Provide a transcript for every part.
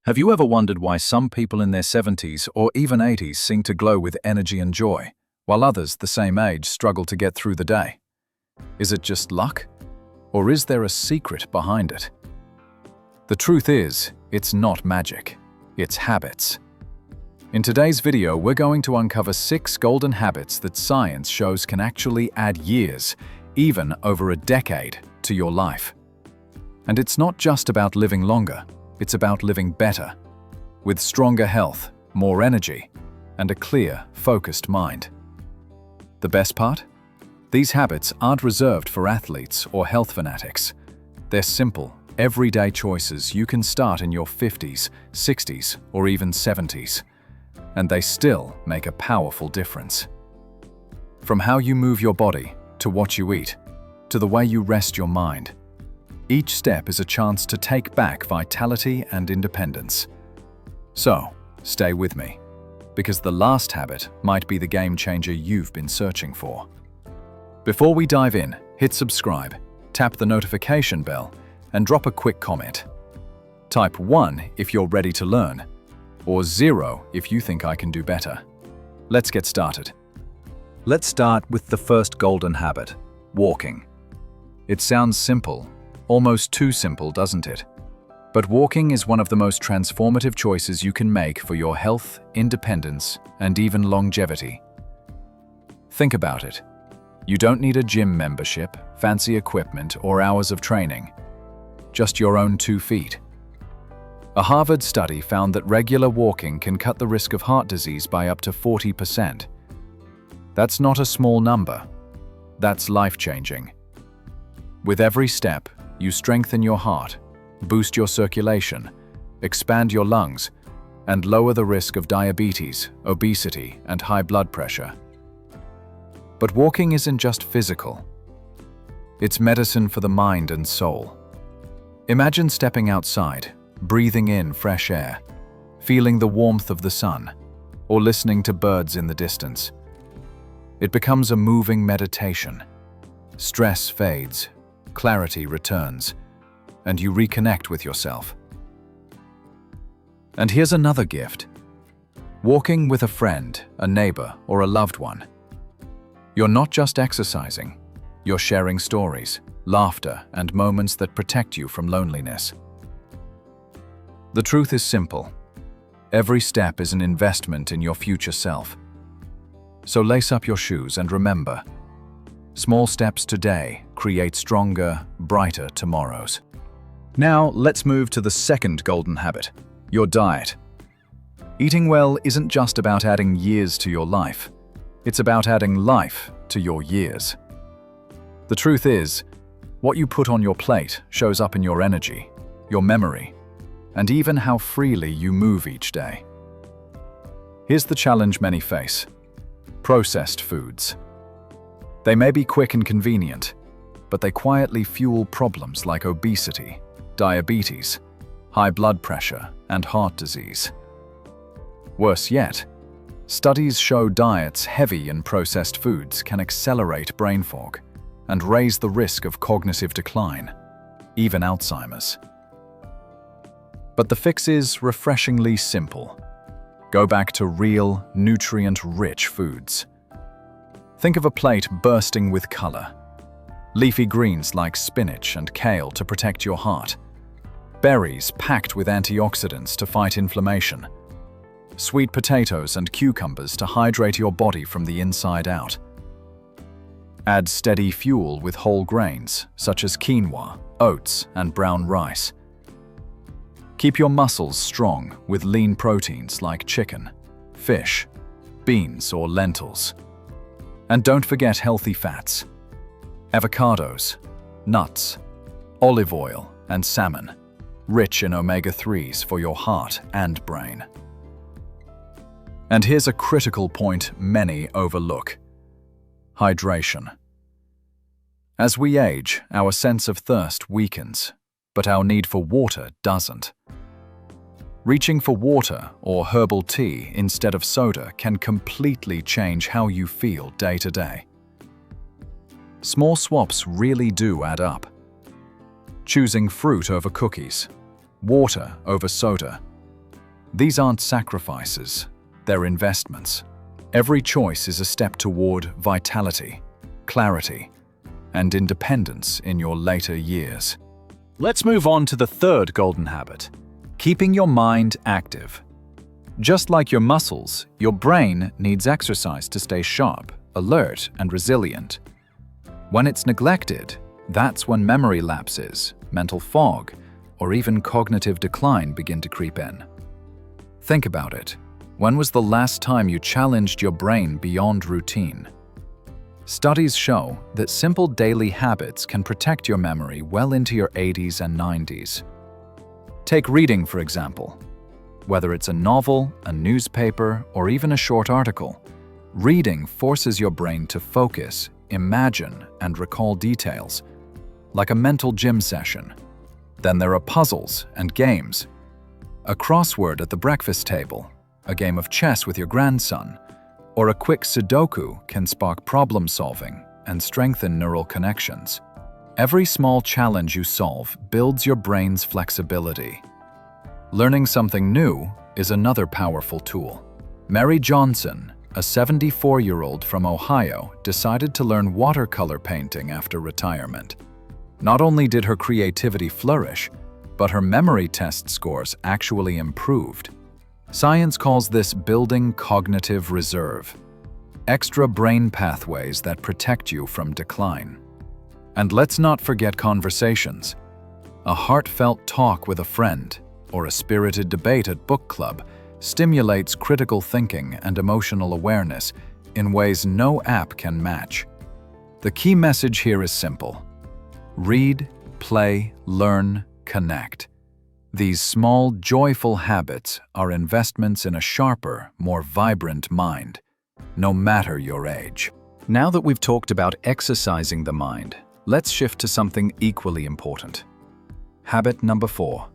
Have you ever wondered why some people in their 70s or even 80s seem to glow with energy and joy, while others the same age struggle to get through the day? Is it just luck? Or is there a secret behind it? The truth is, it's not magic, it's habits. In today's video, we're going to uncover 6 golden habits that science shows can actually add years, even over a decade, to your life. And it's not just about living longer. It's about living better, with stronger health, more energy, and a clear, focused mind. The best part? These habits aren't reserved for athletes or health fanatics. They're simple, everyday choices you can start in your 50s, 60s, or even 70s. And they still make a powerful difference. From how you move your body, to what you eat, to the way you rest your mind, each step is a chance to take back vitality and independence. So, stay with me, because the last habit might be the game changer you've been searching for. Before we dive in, hit subscribe, tap the notification bell, and drop a quick comment. Type 1 if you're ready to learn, or 0 if you think I can do better. Let's get started. Let's start with the first golden habit, walking. It sounds simple. Almost too simple, doesn't it? But walking is one of the most transformative choices you can make for your health, independence, and even longevity. Think about it. You don't need a gym membership, fancy equipment, or hours of training. Just your own 2 feet. A Harvard study found that regular walking can cut the risk of heart disease by up to 40%. That's not a small number. That's life-changing. With every step, you strengthen your heart, boost your circulation, expand your lungs, and lower the risk of diabetes, obesity, and high blood pressure. But walking isn't just physical. It's medicine for the mind and soul. Imagine stepping outside, breathing in fresh air, feeling the warmth of the sun, or listening to birds in the distance. It becomes a moving meditation. Stress fades, clarity returns, and you reconnect with yourself. And here's another gift. Walking with a friend, a neighbor, or a loved one. You're not just exercising, you're sharing stories, laughter, and moments that protect you from loneliness. The truth is simple. Every step is an investment in your future self. So lace up your shoes and remember, small steps today create stronger, brighter tomorrows. Now, let's move to the second golden habit, your diet. Eating well isn't just about adding years to your life. It's about adding life to your years. The truth is, what you put on your plate shows up in your energy, your memory, and even how freely you move each day. Here's the challenge many face: processed foods. They may be quick and convenient, but they quietly fuel problems like obesity, diabetes, high blood pressure, and heart disease. Worse yet, studies show diets heavy in processed foods can accelerate brain fog and raise the risk of cognitive decline, even Alzheimer's. But the fix is refreshingly simple. Go back to real, nutrient-rich foods. Think of a plate bursting with color. Leafy greens like spinach and kale to protect your heart. Berries packed with antioxidants to fight inflammation. Sweet potatoes and cucumbers to hydrate your body from the inside out. Add steady fuel with whole grains, such as quinoa, oats, and brown rice. Keep your muscles strong with lean proteins like chicken, fish, beans, or lentils. And don't forget healthy fats. Avocados, nuts, olive oil, and salmon, rich in omega-3s for your heart and brain. And here's a critical point many overlook: hydration. As we age, our sense of thirst weakens, but our need for water doesn't. Reaching for water or herbal tea instead of soda can completely change how you feel day to day. Small swaps really do add up. Choosing fruit over cookies, water over soda, These aren't sacrifices, they're investments. Every choice is a step toward vitality, clarity, and independence in your later years. Let's move on to the third golden habit: keeping your mind active. Just like your muscles, your brain needs exercise to stay sharp, alert, and resilient. When it's neglected, that's when memory lapses, mental fog, or even cognitive decline begin to creep in. Think about it. When was the last time you challenged your brain beyond routine? Studies show that simple daily habits can protect your memory well into your 80s and 90s. Take reading, for example. Whether it's a novel, a newspaper, or even a short article, reading forces your brain to focus, imagine, and recall details, like a mental gym session. Then there are puzzles and games. A crossword at the breakfast table, a game of chess with your grandson, or a quick Sudoku can spark problem-solving and strengthen neural connections. Every small challenge you solve builds your brain's flexibility. Learning something new is another powerful tool. Mary Johnson, a 74-year-old from Ohio, decided to learn watercolor painting after retirement. Not only did her creativity flourish, but her memory test scores actually improved. Science calls this building cognitive reserve, extra brain pathways that protect you from decline. And let's not forget conversations. A heartfelt talk with a friend, or a spirited debate at book club, stimulates critical thinking and emotional awareness in ways no app can match. The key message here is simple: read, play, learn, connect. These small, joyful habits are investments in a sharper, more vibrant mind, no matter your age. Now that we've talked about exercising the mind, let's shift to something equally important. Habit number 4.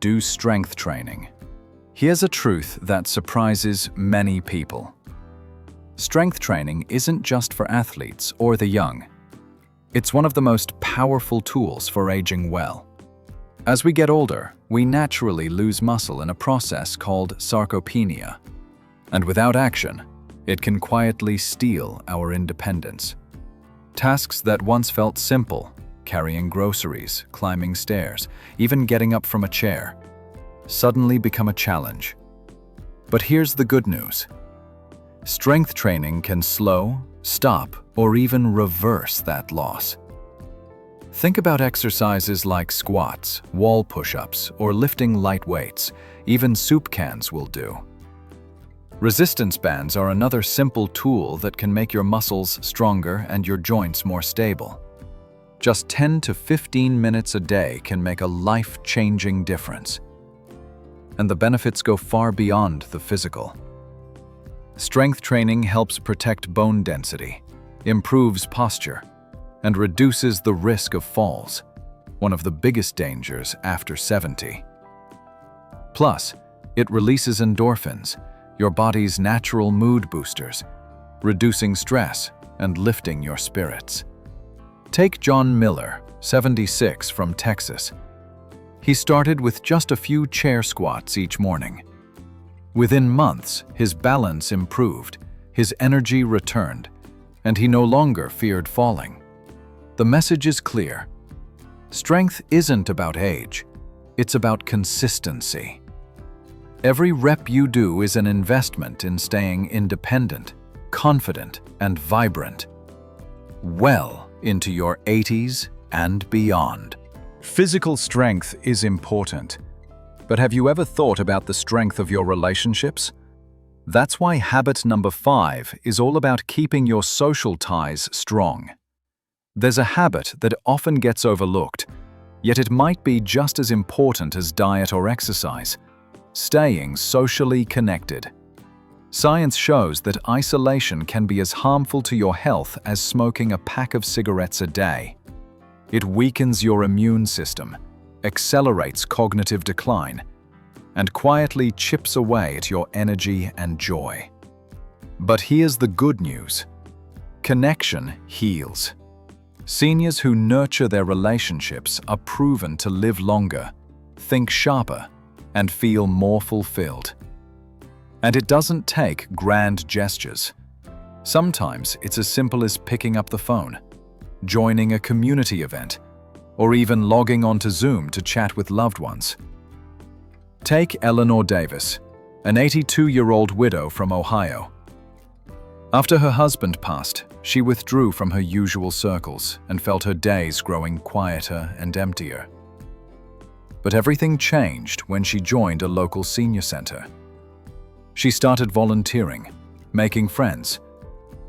Do strength training. Here's a truth that surprises many people. Strength training isn't just for athletes or the young. It's one of the most powerful tools for aging well. As we get older, we naturally lose muscle in a process called sarcopenia. And without action, it can quietly steal our independence. Tasks that once felt simple, carrying groceries, climbing stairs, even getting up from a chair, suddenly become a challenge. But here's the good news. Strength training can slow, stop, or even reverse that loss. Think about exercises like squats, wall push-ups, or lifting light weights. Even soup cans will do. Resistance bands are another simple tool that can make your muscles stronger and your joints more stable. Just 10 to 15 minutes a day can make a life-changing difference. And the benefits go far beyond the physical. Strength training helps protect bone density, improves posture, and reduces the risk of falls, one of the biggest dangers after 70. Plus, it releases endorphins, your body's natural mood boosters, reducing stress and lifting your spirits. Take John Miller, 76, from Texas. He started with just a few chair squats each morning. Within months, his balance improved, his energy returned, and he no longer feared falling. The message is clear. Strength isn't about age, it's about consistency. Every rep you do is an investment in staying independent, confident, and vibrant, well into your 80s and beyond. Physical strength is important, but have you ever thought about the strength of your relationships? That's why habit number 5 is all about keeping your social ties strong. There's a habit that often gets overlooked, yet it might be just as important as diet or exercise: staying socially connected. Science shows that isolation can be as harmful to your health as smoking a pack of cigarettes a day. It weakens your immune system, accelerates cognitive decline, and quietly chips away at your energy and joy. But here's the good news. Connection heals. Seniors who nurture their relationships are proven to live longer, think sharper, and feel more fulfilled. And it doesn't take grand gestures. Sometimes it's as simple as picking up the phone, joining a community event, or even logging onto Zoom to chat with loved ones. Take Eleanor Davis, an 82-year-old widow from Ohio. After her husband passed, she withdrew from her usual circles and felt her days growing quieter and emptier. But everything changed when she joined a local senior center. She started volunteering, making friends,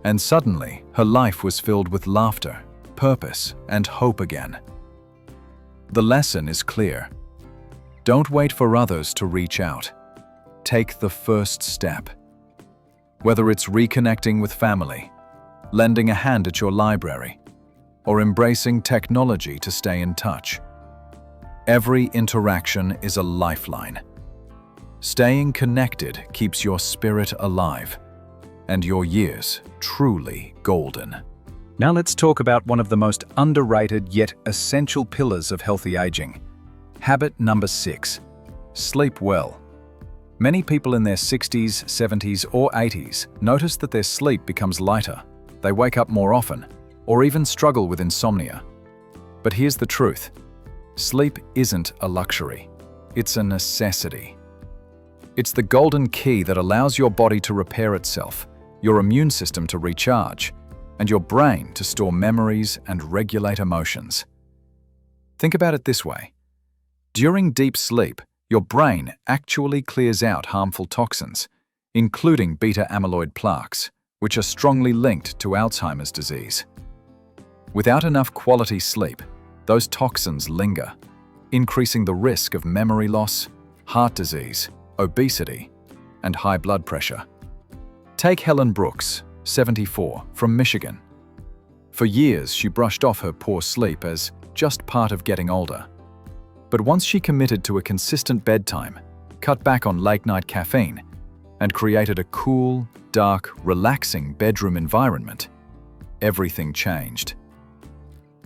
and suddenly her life was filled with laughter, purpose, and hope again. The lesson is clear. Don't wait for others to reach out. Take the first step. Whether it's reconnecting with family, lending a hand at your library, or embracing technology to stay in touch, every interaction is a lifeline. Staying connected keeps your spirit alive, and your years truly golden. Now let's talk about one of the most underrated yet essential pillars of healthy aging. Habit number 6. Sleep well. Many people in their 60s, 70s, or 80s notice that their sleep becomes lighter, they wake up more often, or even struggle with insomnia. But here's the truth. Sleep isn't a luxury. It's a necessity. It's the golden key that allows your body to repair itself, your immune system to recharge, and your brain to store memories and regulate emotions. Think about it this way. During deep sleep, your brain actually clears out harmful toxins, including beta-amyloid plaques, which are strongly linked to Alzheimer's disease. Without enough quality sleep, those toxins linger, increasing the risk of memory loss, heart disease, obesity, and high blood pressure. Take Helen Brooks, 74, from Michigan. For years, she brushed off her poor sleep as just part of getting older. But once she committed to a consistent bedtime, cut back on late-night caffeine, and created a cool, dark, relaxing bedroom environment, everything changed.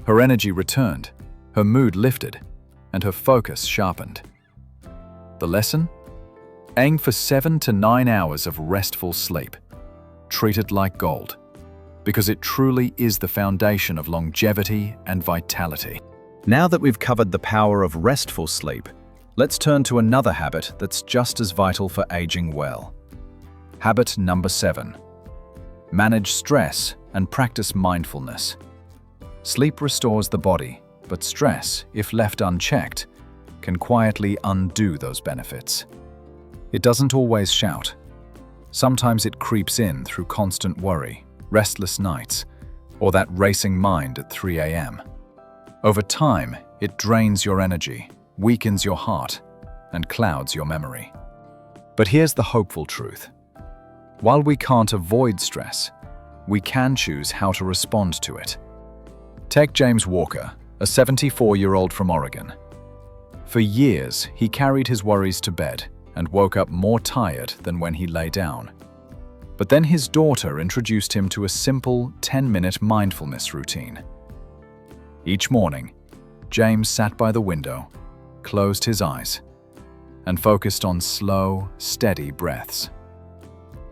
Her energy returned, her mood lifted, and her focus sharpened. The lesson? Aim for 7 to 9 hours of restful sleep. Treat it like gold, because it truly is the foundation of longevity and vitality. Now that we've covered the power of restful sleep, let's turn to another habit that's just as vital for aging well. Habit number 7. Manage stress and practice mindfulness. Sleep restores the body, but stress, if left unchecked, can quietly undo those benefits. It doesn't always shout. Sometimes it creeps in through constant worry, restless nights, or that racing mind at 3 a.m. Over time, it drains your energy, weakens your heart, and clouds your memory. But here's the hopeful truth. While we can't avoid stress, we can choose how to respond to it. Take James Walker, a 74-year-old from Oregon. For years, he carried his worries to bed and woke up more tired than when he lay down. But then his daughter introduced him to a simple 10-minute mindfulness routine. Each morning, James sat by the window, closed his eyes, and focused on slow, steady breaths.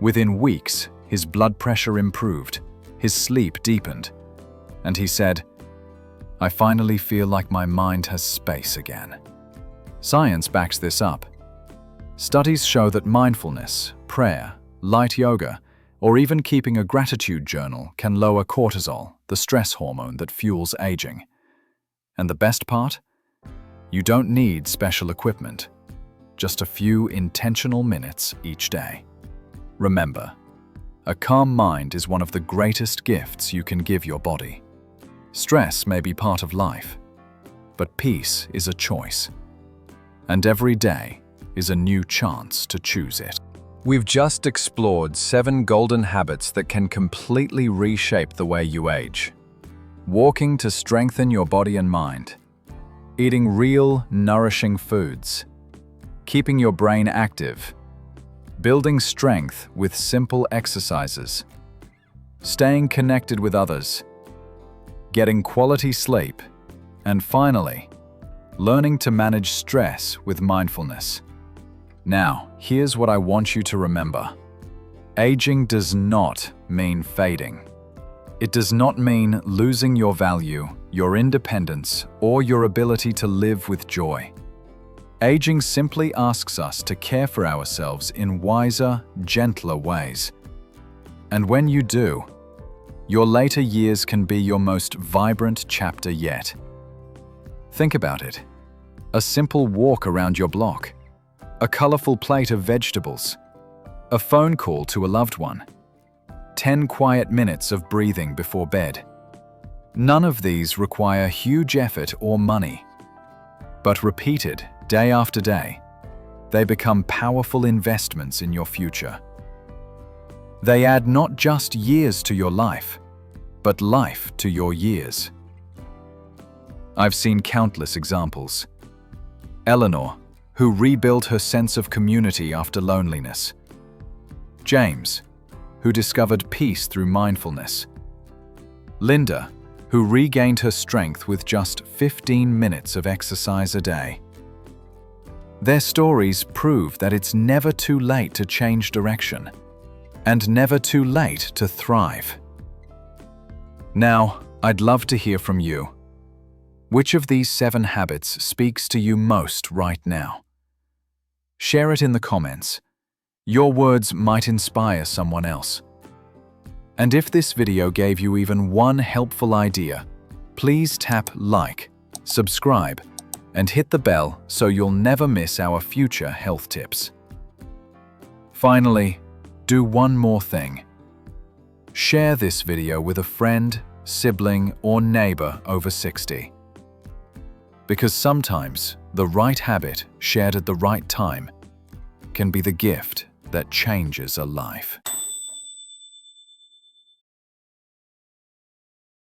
Within weeks, his blood pressure improved, his sleep deepened, and he said, "I finally feel like my mind has space again." Science backs this up. Studies show that mindfulness, prayer, light yoga, or even keeping a gratitude journal can lower cortisol, the stress hormone that fuels aging. And the best part? You don't need special equipment, just a few intentional minutes each day. Remember, a calm mind is one of the greatest gifts you can give your body. Stress may be part of life, but peace is a choice. And every day is a new chance to choose it. We've just explored 7 golden habits that can completely reshape the way you age. Walking to strengthen your body and mind. Eating real, nourishing foods. Keeping your brain active. Building strength with simple exercises. Staying connected with others. Getting quality sleep. And finally, learning to manage stress with mindfulness. Now, here's what I want you to remember. Aging does not mean fading. It does not mean losing your value, your independence, or your ability to live with joy. Aging simply asks us to care for ourselves in wiser, gentler ways. And when you do, your later years can be your most vibrant chapter yet. Think about it. A simple walk around your block, a colorful plate of vegetables, a phone call to a loved one, 10 quiet minutes of breathing before bed. None of these require huge effort or money, but repeated day after day, they become powerful investments in your future. They add not just years to your life, but life to your years. I've seen countless examples. Eleanor, who rebuilt her sense of community after loneliness. James, who discovered peace through mindfulness. Linda, who regained her strength with just 15 minutes of exercise a day. Their stories prove that it's never too late to change direction, and never too late to thrive. Now, I'd love to hear from you. Which of these 7 habits speaks to you most right now? Share it in the comments. Your words might inspire someone else. And if this video gave you even one helpful idea, please tap like, subscribe, and hit the bell so you'll never miss our future health tips. Finally, do one more thing. Share this video with a friend, sibling, or neighbor over 60. Because sometimes the right habit shared at the right time can be the gift that changes a life.